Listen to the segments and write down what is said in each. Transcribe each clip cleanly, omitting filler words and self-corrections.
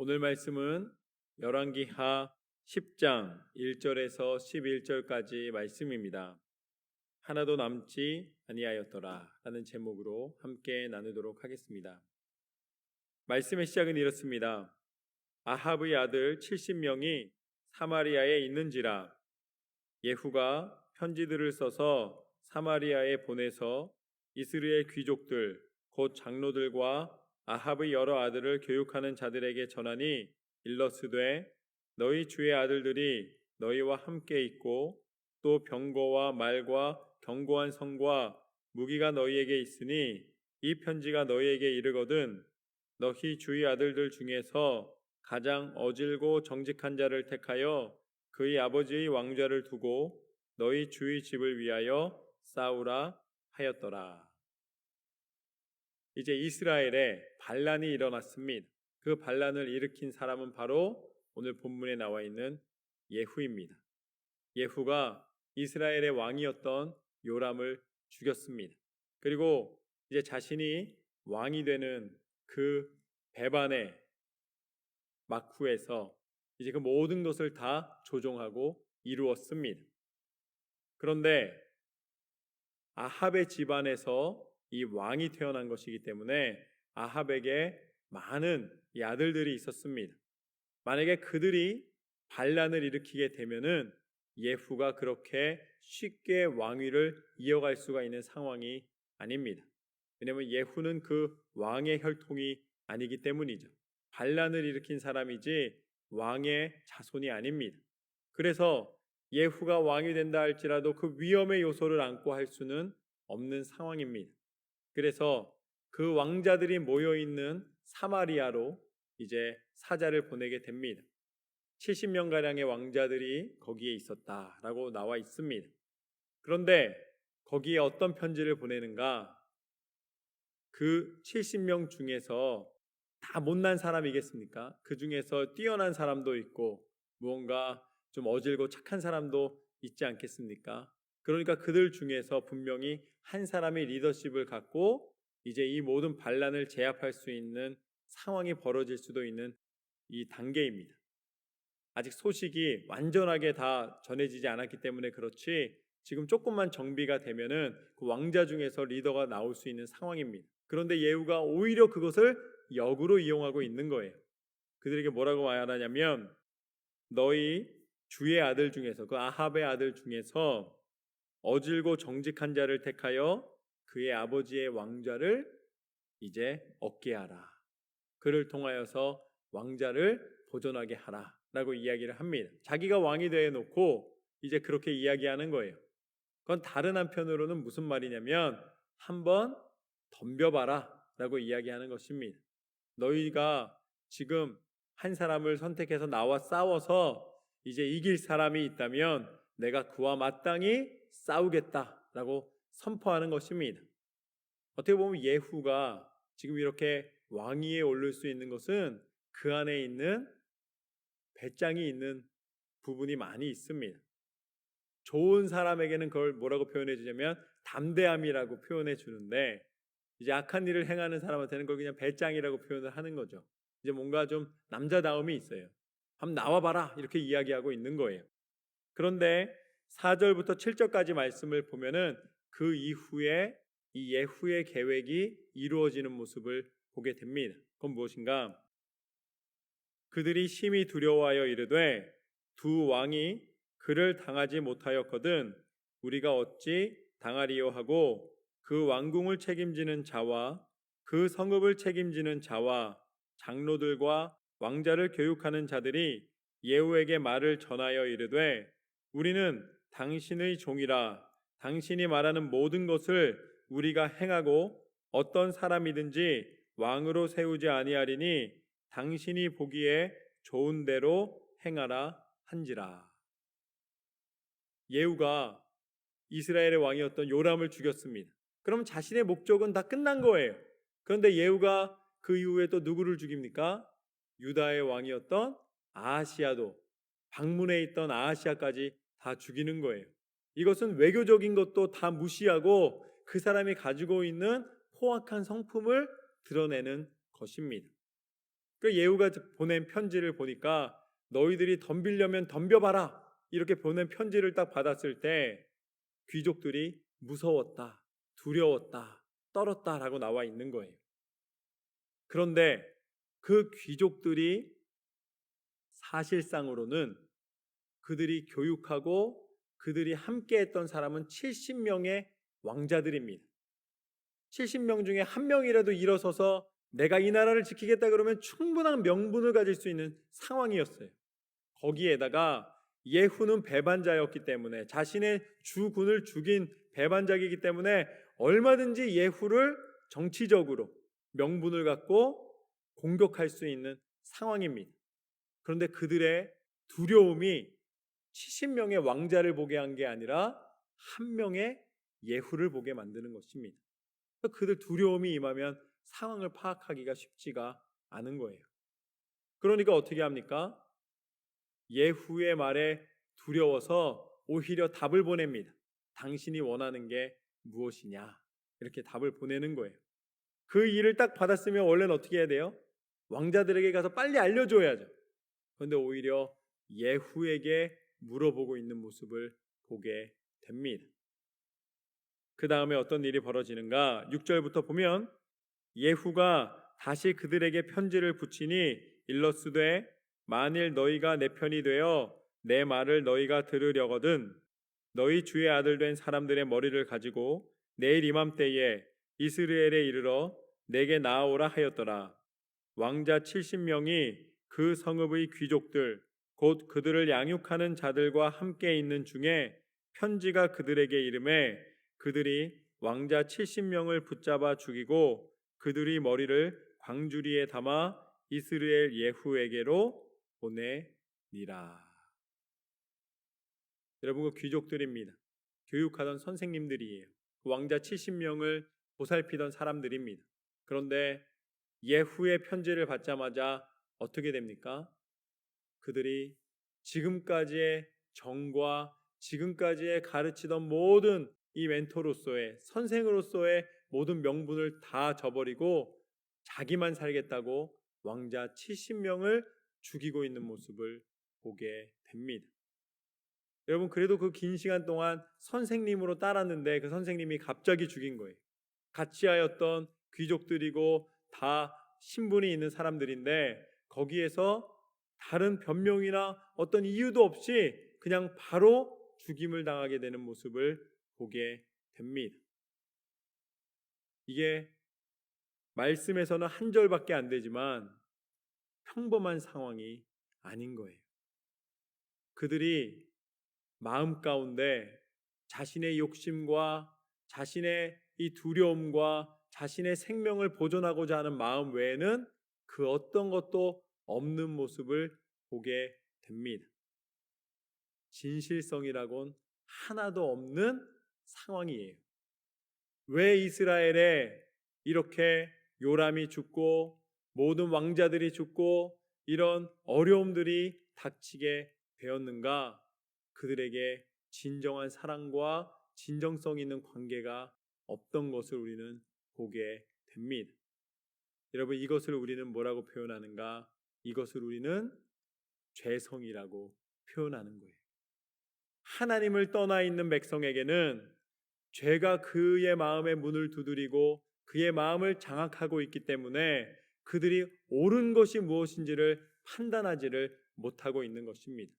오늘 말씀은 열왕기하 10장 1절에서 11절까지 말씀입니다. 하나도 남지 아니하였더라 라는 제목으로 함께 나누도록 하겠습니다. 말씀의 시작은 이렇습니다. 아합의 아들 70명이 사마리아에 있는지라 예후가 편지들을 써서 사마리아에 보내서 이스라엘 귀족들 곧 장로들과 아합의 여러 아들을 교육하는 자들에게 전하니 일러스되 너희 주의 아들들이 너희와 함께 있고 또 병거와 말과 견고한 성과 무기가 너희에게 있으니 이 편지가 너희에게 이르거든 너희 주의 아들들 중에서 가장 어질고 정직한 자를 택하여 그의 아버지의 왕좌를 두고 너희 주의 집을 위하여 싸우라 하였더라. 이제 이스라엘에 반란이 일어났습니다. 그 반란을 일으킨 사람은 바로 오늘 본문에 나와 있는 예후입니다. 예후가 이스라엘의 왕이었던 요람을 죽였습니다. 그리고 이제 자신이 왕이 되는 그 배반의 막후에서 이제 그 모든 것을 다 조종하고 이루었습니다. 그런데 아합의 집안에서 이 왕이 태어난 것이기 때문에 아합에게 많은 이 아들들이 있었습니다. 만약에 그들이 반란을 일으키게 되면은 예후가 그렇게 쉽게 왕위를 이어갈 수가 있는 상황이 아닙니다. 왜냐하면 예후는 그 왕의 혈통이 아니기 때문이죠. 반란을 일으킨 사람이지 왕의 자손이 아닙니다. 그래서 예후가 왕이 된다 할지라도 그 위험의 요소를 안고 할 수는 없는 상황입니다. 그래서 그 왕자들이 모여있는 사마리아로 이제 사자를 보내게 됩니다. 70명가량의 왕자들이 거기에 있었다라고 나와 있습니다. 그런데 거기에 어떤 편지를 보내는가? 그 70명 중에서 다 못난 사람이겠습니까? 그 중에서 뛰어난 사람도 있고 무언가 좀 어질고 착한 사람도 있지 않겠습니까? 그러니까 그들 중에서 분명히 한 사람이 리더십을 갖고 이제 이 모든 반란을 제압할 수 있는 상황이 벌어질 수도 있는 이 단계입니다. 아직 소식이 완전하게 다 전해지지 않았기 때문에 그렇지 지금 조금만 정비가 되면은 그 왕자 중에서 리더가 나올 수 있는 상황입니다. 그런데 예후가 오히려 그것을 역으로 이용하고 있는 거예요. 그들에게 뭐라고 말하냐면 너희 주의 아들 중에서 그 아합의 아들 중에서 어질고 정직한 자를 택하여 그의 아버지의 왕좌를 이제 얻게 하라. 그를 통하여서 왕자를 보존하게 하라 라고 이야기를 합니다. 자기가 왕이 되어 놓고 이제 그렇게 이야기하는 거예요. 그건 다른 한편으로는 무슨 말이냐면 한번 덤벼봐라 라고 이야기하는 것입니다. 너희가 지금 한 사람을 선택해서 나와 싸워서 이제 이길 사람이 있다면 내가 그와 마땅히 싸우겠다라고 선포하는 것입니다. 어떻게 보면 예후가 지금 이렇게 왕위에 오를 수 있는 것은 그 안에 있는 배짱이 있는 부분이 많이 있습니다. 좋은 사람에게는 그걸 뭐라고 표현해 주냐면 담대함이라고 표현해 주는데 이제 악한 일을 행하는 사람한테는 그걸 그냥 배짱이라고 표현을 하는 거죠. 이제 뭔가 좀 남자다움이 있어요. 한번 나와봐라 이렇게 이야기하고 있는 거예요. 그런데 4절부터 7절까지 말씀을 보면은 그 이후에 이 예후의 계획이 이루어지는 모습을 보게 됩니다. 그건 무엇인가? 그들이 심히 두려워하여 이르되 두 왕이 그를 당하지 못하였거든 우리가 어찌 당하리요 하고 그 왕궁을 책임지는 자와 그 성읍을 책임지는 자와 장로들과 왕자를 교육하는 자들이 예후에게 말을 전하여 이르되 우리는 당신의 종이라 당신이 말하는 모든 것을 우리가 행하고 어떤 사람이든지 왕으로 세우지 아니하리니 당신이 보기에 좋은 대로 행하라 한지라. 예후가 이스라엘의 왕이었던 요람을 죽였습니다. 그럼 자신의 목적은 다 끝난 거예요. 그런데 예후가 그 이후에 또 누구를 죽입니까? 유다의 왕이었던 아하시아도 방문해 있던 아하시아까지 다 죽이는 거예요. 이것은 외교적인 것도 다 무시하고 그 사람이 가지고 있는 포악한 성품을 드러내는 것입니다. 그 예후가 보낸 편지를 보니까 너희들이 덤비려면 덤벼봐라 이렇게 보낸 편지를 딱 받았을 때 귀족들이 무서웠다, 두려웠다, 떨었다라고 나와 있는 거예요. 그런데 그 귀족들이 사실상으로는 그들이 교육하고 그들이 함께했던 사람은 70명의 왕자들입니다. 70명 중에 한 명이라도 일어서서 내가 이 나라를 지키겠다 그러면 충분한 명분을 가질 수 있는 상황이었어요. 거기에다가 예후는 배반자였기 때문에 자신의 주군을 죽인 배반자이기 때문에 얼마든지 예후를 정치적으로 명분을 갖고 공격할 수 있는 상황입니다. 그런데 그들의 두려움이 70명의 왕자를 보게 한 게 아니라 한 명의 예후를 보게 만드는 것입니다. 그들 두려움이 임하면 상황을 파악하기가 쉽지가 않은 거예요. 그러니까 어떻게 합니까? 예후의 말에 두려워서 오히려 답을 보냅니다. 당신이 원하는 게 무엇이냐? 이렇게 답을 보내는 거예요. 그 일을 딱 받았으면 원래는 어떻게 해야 돼요? 왕자들에게 가서 빨리 알려줘야죠. 그런데 오히려 예후에게 물어보고 있는 모습을 보게 됩니다. 그 다음에 어떤 일이 벌어지는가? 6절부터 보면 예후가 다시 그들에게 편지를 붙이니 일러스되 만일 너희가 내 편이 되어 내 말을 너희가 들으려거든 너희 주의 아들 된 사람들의 머리를 가지고 내일 이맘때에 이스라엘에 이르러 내게 나아오라 하였더라. 왕자 70명이 그 성읍의 귀족들 곧 그들을 양육하는 자들과 함께 있는 중에 편지가 그들에게 이름에 그들이 왕자 70명을 붙잡아 죽이고 그들이 머리를 광주리에 담아 이스라엘 예후에게로 보내니라. 여러분, 그 귀족들입니다. 교육하던 선생님들이에요. 그 왕자 70명을 보살피던 사람들입니다. 그런데 예후의 편지를 받자마자 어떻게 됩니까? 그들이 지금까지의 정과 지금까지의 가르치던 모든 이 멘토로서의 선생으로서의 모든 명분을 다 저버리고 자기만 살겠다고 왕자 70명을 죽이고 있는 모습을 보게 됩니다. 여러분, 그래도 그 긴 시간 동안 선생님으로 따랐는데 그 선생님이 갑자기 죽인 거예요. 같이 하였던 귀족들이고 다 신분이 있는 사람들인데 거기에서 다른 변명이나 어떤 이유도 없이 그냥 바로 죽임을 당하게 되는 모습을 보게 됩니다. 이게 말씀에서는 한 절밖에 안 되지만 평범한 상황이 아닌 거예요. 그들이 마음 가운데 자신의 욕심과 자신의 이 두려움과 자신의 생명을 보존하고자 하는 마음 외에는 그 어떤 것도 없는 모습을 보게 됩니다. 진실성이라곤 하나도 없는 상황이에요. 왜 이스라엘에 이렇게 요람이 죽고 모든 왕자들이 죽고 이런 어려움들이 닥치게 되었는가? 그들에게 진정한 사랑과 진정성 있는 관계가 없던 것을 우리는 보게 됩니다. 여러분, 이것을 우리는 뭐라고 표현하는가? 이것을 우리는 죄성이라고 표현하는 거예요. 하나님을 떠나 있는 백성에게는 죄가 그의 마음의 문을 두드리고 그의 마음을 장악하고 있기 때문에 그들이 옳은 것이 무엇인지를 판단하지를 못하고 있는 것입니다.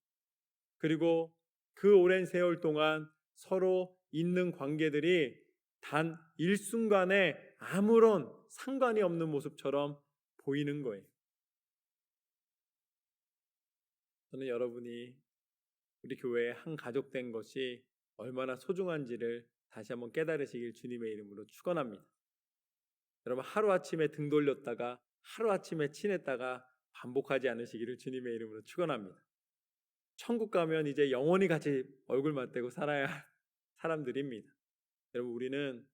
그리고 그 오랜 세월 동안 서로 있는 관계들이 단 일순간에 아무런 상관이 없는 모습처럼 보이는 거예요. 저는 여러분이 우리 교회의 한 가족 된 것이 얼마나 소중한지를 다시 한번 깨달으시길 주님의 이름으로 축원합니다. 여러분, 하루아침에 등 돌렸다가 하루아침에 친했다가 반복하지 않으시기를 주님의 이름으로 축원합니다. 천국 가면 이제 영원히 같이 얼굴 맞대고 살아야 할 사람들입니다. 여러분, 우리는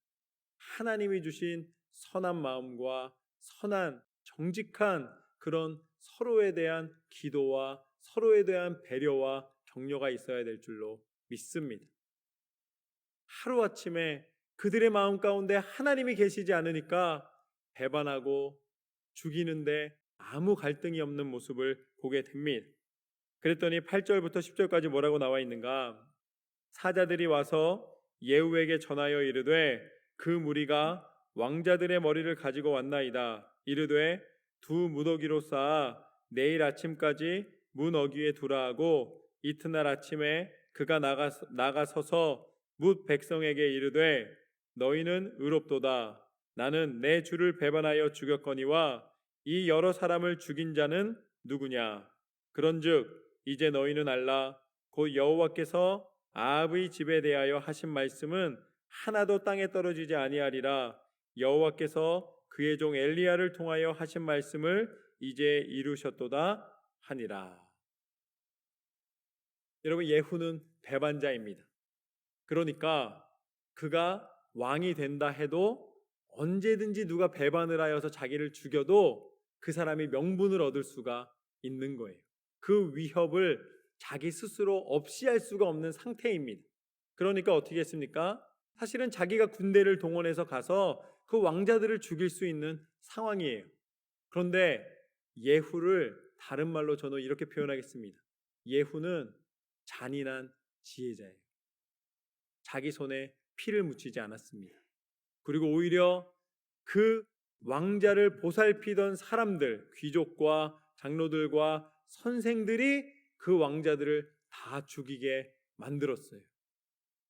하나님이 주신 선한 마음과 선한 정직한 그런 서로에 대한 기도와 서로에 대한 배려와 격려가 있어야 될 줄로 믿습니다. 하루아침에 그들의 마음 가운데 하나님이 계시지 않으니까 배반하고 죽이는데 아무 갈등이 없는 모습을 보게 됩니다. 그랬더니 8절부터 10절까지 뭐라고 나와 있는가? 사자들이 와서 예후에게 전하여 이르되 그 무리가 왕자들의 머리를 가지고 왔나이다. 이르되 두 무더기로 쌓아 내일 아침까지 문 어귀에 두라 하고 이튿날 아침에 그가 나가서서 뭇 백성에게 이르되 너희는 의롭도다. 나는 내 주를 배반하여 죽였거니와 이 여러 사람을 죽인 자는 누구냐? 그런즉 이제 너희는 알라. 곧 여호와께서 아합의 집에 대하여 하신 말씀은 하나도 땅에 떨어지지 아니하리라. 여호와께서 그의 종 엘리야를 통하여 하신 말씀을 이제 이루셨도다 하니라. 여러분, 예후는 배반자입니다. 그러니까 그가 왕이 된다 해도 언제든지 누가 배반을 하여서 자기를 죽여도 그 사람이 명분을 얻을 수가 있는 거예요. 그 위협을 자기 스스로 없이 할 수가 없는 상태입니다. 그러니까 어떻게 했습니까? 사실은 자기가 군대를 동원해서 가서 그 왕자들을 죽일 수 있는 상황이에요. 그런데 예후를 다른 말로 저는 이렇게 표현하겠습니다. 예후는 잔인한 지혜자예요. 자기 손에 피를 묻히지 않았습니다. 그리고 오히려 그 왕자를 보살피던 사람들, 귀족과 장로들과 선생들이 그 왕자들을 다 죽이게 만들었어요.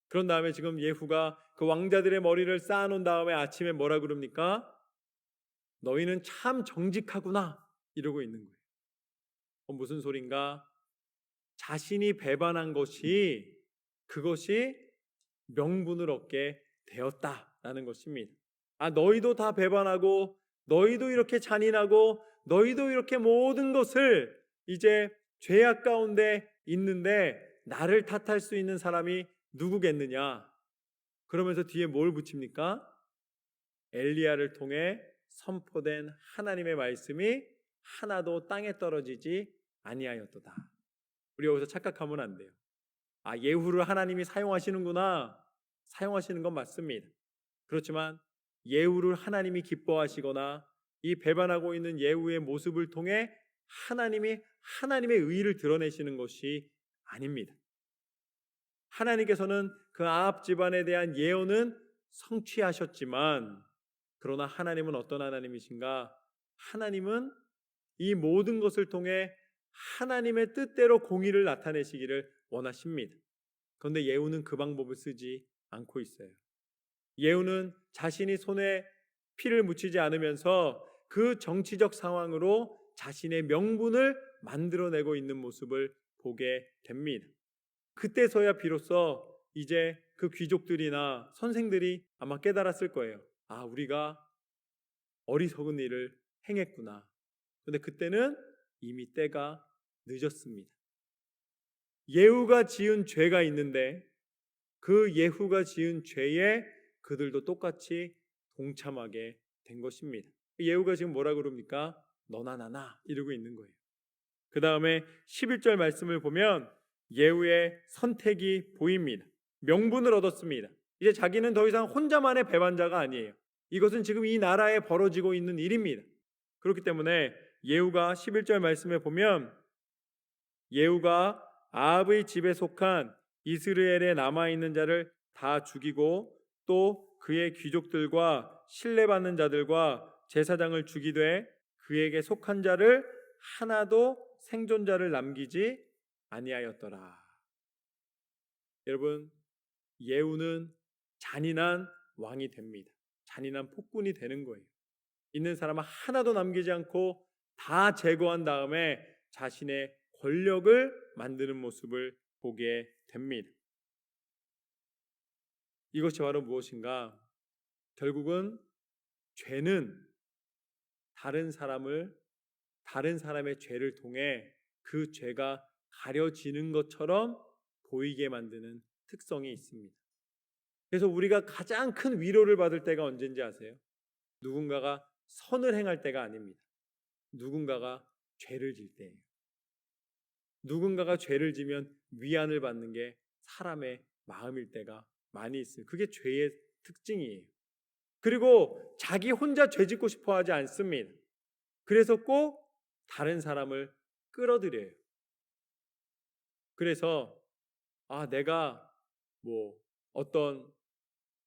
그런 다음에 지금 예후가 그 왕자들의 머리를 쌓아놓은 다음에 아침에 뭐라 그럽니까? 너희는 참 정직하구나 이러고 있는 거예요. 무슨 소린가? 자신이 배반한 것이 그것이 명분을 얻게 되었다라는 것입니다. 너희도 다 배반하고 너희도 이렇게 잔인하고 너희도 이렇게 모든 것을 이제 죄악 가운데 있는데 나를 탓할 수 있는 사람이 누구겠느냐? 그러면서 뒤에 뭘 붙입니까? 엘리야를 통해 선포된 하나님의 말씀이 하나도 땅에 떨어지지 아니하였도다. 우리 여기서 착각하면 안 돼요. 예후를 하나님이 사용하시는구나. 사용하시는 건 맞습니다. 그렇지만 예후를 하나님이 기뻐하시거나 이 배반하고 있는 예후의 모습을 통해 하나님이 하나님의 의의를 드러내시는 것이 아닙니다. 하나님께서는 그 아합 집안에 대한 예언은 성취하셨지만 그러나 하나님은 어떤 하나님이신가? 하나님은 이 모든 것을 통해 하나님의 뜻대로 공의를 나타내시기를 원하십니다. 그런데 예후는 그 방법을 쓰지 않고 있어요. 예후는 자신이 손에 피를 묻히지 않으면서 그 정치적 상황으로 자신의 명분을 만들어내고 있는 모습을 보게 됩니다. 그때서야 비로소 이제 그 귀족들이나 선생들이 아마 깨달았을 거예요. 우리가 어리석은 일을 행했구나. 그런데 그때는 이미 때가 늦었습니다. 예후가 지은 죄가 있는데 그 예후가 지은 죄에 그들도 똑같이 동참하게 된 것입니다. 예후가 지금 뭐라 그럽니까? 너나 나나 이러고 있는 거예요. 그 다음에 11절 말씀을 보면 예후의 선택이 보입니다. 명분을 얻었습니다. 이제 자기는 더 이상 혼자만의 배반자가 아니에요. 이것은 지금 이 나라에 벌어지고 있는 일입니다. 그렇기 때문에 예후가 11절 말씀에 보면 예후가 아합의 집에 속한 이스라엘에 남아있는 자를 다 죽이고 또 그의 귀족들과 신뢰받는 자들과 제사장을 죽이되 그에게 속한 자를 하나도 생존자를 남기지 아니하였더라. 여러분, 예후는 잔인한 왕이 됩니다. 잔인한 폭군이 되는 거예요. 있는 사람 하나도 남기지 않고 다 제거한 다음에 자신의 권력을 만드는 모습을 보게 됩니다. 이것이 바로 무엇인가? 결국은 죄는 다른 사람의 죄를 통해 그 죄가 가려지는 것처럼 보이게 만드는 특성이 있습니다. 그래서 우리가 가장 큰 위로를 받을 때가 언제인지 아세요? 누군가가 선을 행할 때가 아닙니다. 누군가가 죄를 질 때예요. 누군가가 죄를 지면 위안을 받는 게 사람의 마음일 때가 많이 있어요. 그게 죄의 특징이에요. 그리고 자기 혼자 죄 짓고 싶어 하지 않습니다. 그래서 꼭 다른 사람을 끌어들여요. 그래서 내가 어떤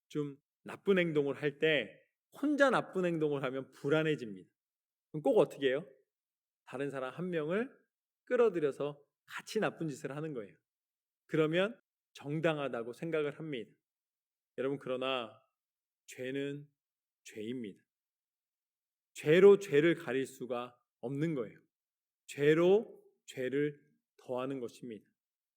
좀 나쁜 행동을 할 때 혼자 나쁜 행동을 하면 불안해집니다. 그럼 꼭 어떻게 해요? 다른 사람 한 명을 끌어들여서 같이 나쁜 짓을 하는 거예요. 그러면 정당하다고 생각을 합니다. 여러분, 그러나 죄는 죄입니다. 죄로 죄를 가릴 수가 없는 거예요. 죄로 죄를 더하는 것입니다.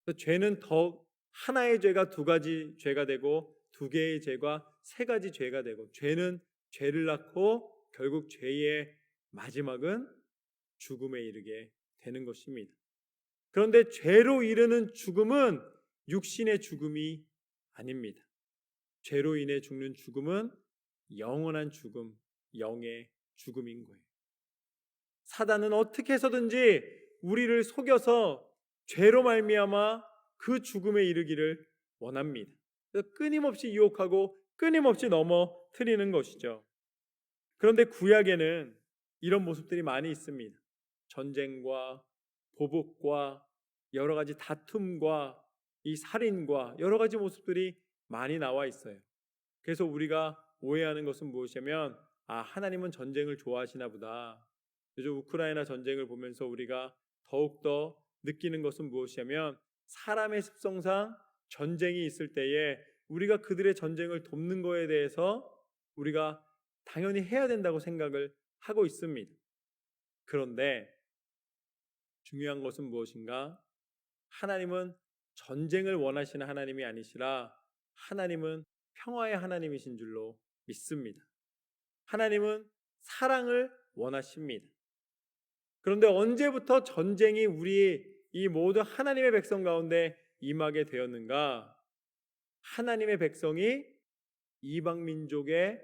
그래서 죄는 더 하나의 죄가 두 가지 죄가 되고 두 개의 죄가 세 가지 죄가 되고 죄는 죄를 낳고 결국 죄의 마지막은 죽음에 이르게 되는 것입니다. 그런데 죄로 이르는 죽음은 육신의 죽음이 아닙니다. 죄로 인해 죽는 죽음은 영원한 죽음, 영의 죽음인 거예요. 사단은 어떻게 해서든지 우리를 속여서 죄로 말미암아 그 죽음에 이르기를 원합니다. 그래서 끊임없이 유혹하고 끊임없이 넘어뜨리는 것이죠. 그런데 구약에는 이런 모습들이 많이 있습니다. 전쟁과 보복과 여러 가지 다툼과 이 살인과 여러 가지 모습들이 많이 나와 있어요. 그래서 우리가 오해하는 것은 무엇이냐면 하나님은 전쟁을 좋아하시나 보다. 요즘 우크라이나 전쟁을 보면서 우리가 더욱더 느끼는 것은 무엇이냐면 사람의 습성상 전쟁이 있을 때에 우리가 그들의 전쟁을 돕는 것에 대해서 우리가 당연히 해야 된다고 생각을 하고 있습니다. 그런데 중요한 것은 무엇인가? 하나님은 전쟁을 원하시는 하나님이 아니시라 하나님은 평화의 하나님이신 줄로 믿습니다. 하나님은 사랑을 원하십니다. 그런데 언제부터 전쟁이 우리 이 모든 하나님의 백성 가운데 임하게 되었는가? 하나님의 백성이 이방 민족의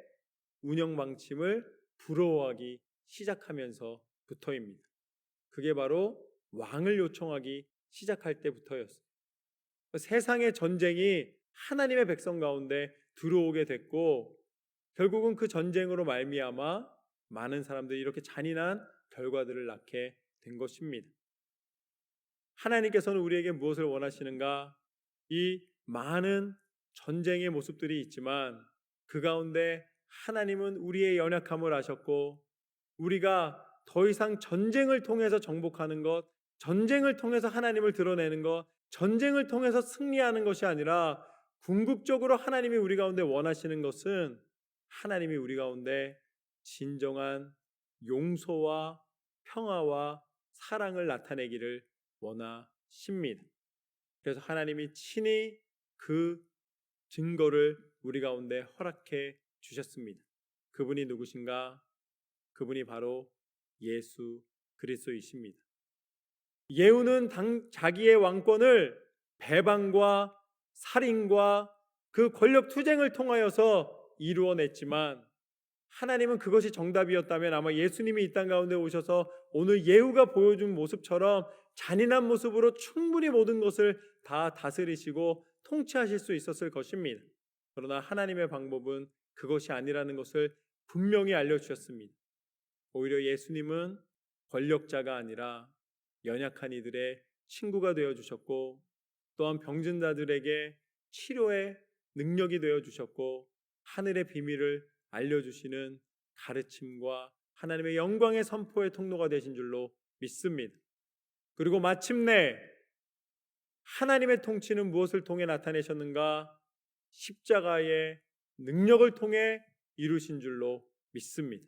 운영 방침을 부러워하기 시작하면서부터입니다. 그게 바로 왕을 요청하기 시작할 때부터였어요. 세상의 전쟁이 하나님의 백성 가운데 들어오게 됐고 결국은 그 전쟁으로 말미암아 많은 사람들이 이렇게 잔인한 결과들을 낳게 된 것입니다. 하나님께서는 우리에게 무엇을 원하시는가? 이 많은 전쟁의 모습들이 있지만 그 가운데 하나님은 우리의 연약함을 아셨고 우리가 더 이상 전쟁을 통해서 정복하는 것, 전쟁을 통해서 하나님을 드러내는 것, 전쟁을 통해서 승리하는 것이 아니라 궁극적으로 하나님이 우리 가운데 원하시는 것은 하나님이 우리 가운데 진정한 용서와 평화와 사랑을 나타내기를 원하십니다. 그래서 하나님이 친히 그 증거를 우리 가운데 허락해 주셨습니다. 그분이 누구신가? 그분이 바로 예수 그리스도이십니다. 예후는 자기의 왕권을 배반과 살인과 그 권력 투쟁을 통하여서 이루어냈지만 하나님은 그것이 정답이었다면 아마 예수님이 이 땅 가운데 오셔서 오늘 예후가 보여준 모습처럼 잔인한 모습으로 충분히 모든 것을 다 다스리시고 통치하실 수 있었을 것입니다. 그러나 하나님의 방법은 그것이 아니라는 것을 분명히 알려주셨습니다. 오히려 예수님은 권력자가 아니라 연약한 이들의 친구가 되어주셨고 또한 병든 자들에게 치료의 능력이 되어주셨고 하늘의 비밀을 알려주시는 가르침과 하나님의 영광의 선포의 통로가 되신 줄로 믿습니다. 그리고 마침내 하나님의 통치는 무엇을 통해 나타내셨는가? 십자가의 능력을 통해 이루신 줄로 믿습니다.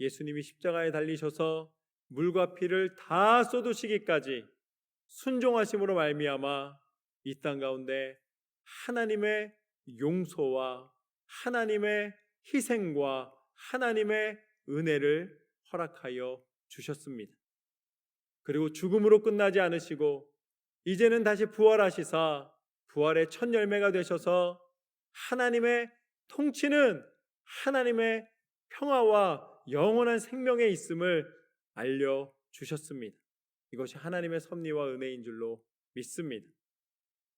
예수님이 십자가에 달리셔서 물과 피를 다 쏟으시기까지 순종하심으로 말미암아 이 땅 가운데 하나님의 용서와 하나님의 희생과 하나님의 은혜를 허락하여 주셨습니다. 그리고 죽음으로 끝나지 않으시고 이제는 다시 부활하시사 부활의 첫 열매가 되셔서 하나님의 통치는 하나님의 평화와 영원한 생명에 있음을 알려주셨습니다. 이것이 하나님의 섭리와 은혜인 줄로 믿습니다.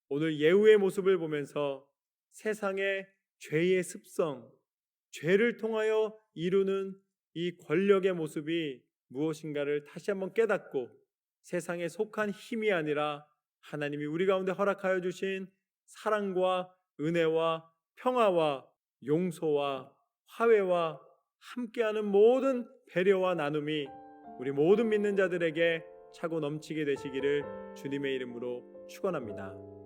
오늘 예후의 모습을 보면서 세상의 죄의 습성, 죄를 통하여 이루는 이 권력의 모습이 무엇인가를 다시 한번 깨닫고 세상에 속한 힘이 아니라 하나님이 우리 가운데 허락하여 주신 사랑과 은혜와 평화와 용서와 화해와 함께하는 모든 배려와 나눔이 우리 모든 믿는 자들에게 차고 넘치게 되시기를 주님의 이름으로 축원합니다.